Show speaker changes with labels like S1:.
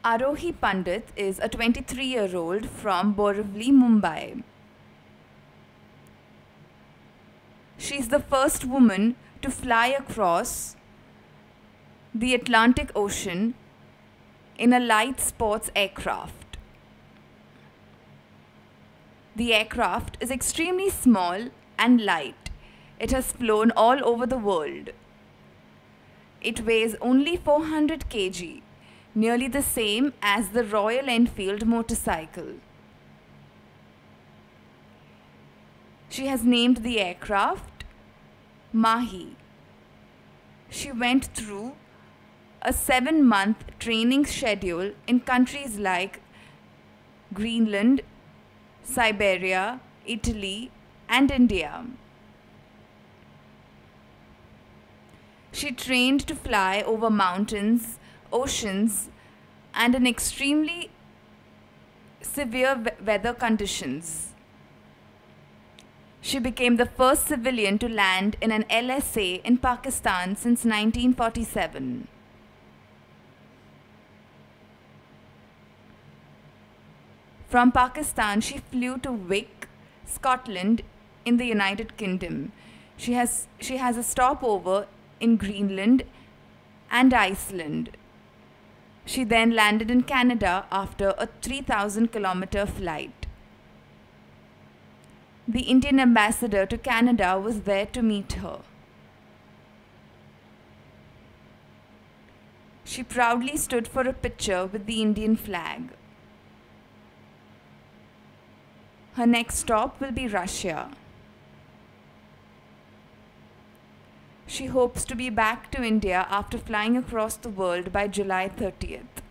S1: Arohi Pandit is a 23-year-old from Borivali, Mumbai. She is the first woman to fly across the Atlantic Ocean in a light sports aircraft. The aircraft is extremely small and light. It has flown all over the world. It weighs only 400 kg, nearly the same as the Royal Enfield motorcycle. She has named the aircraft Mahi. She went through a 7-month training schedule in countries like Greenland, Siberia, Italy, and India. She trained to fly over mountains, oceans, and in extremely severe weather conditions. She became the first civilian to land in an LSA in Pakistan since 1947. From Pakistan, she flew to Wick, Scotland, in the United Kingdom. She has a stopover in Greenland and Iceland. She then landed in Canada after a 3,000-kilometer flight. The Indian ambassador to Canada was there to meet her. She proudly stood for a picture with the Indian flag. Her next stop will be Russia. She hopes to be back to India after flying across the world by July 30th.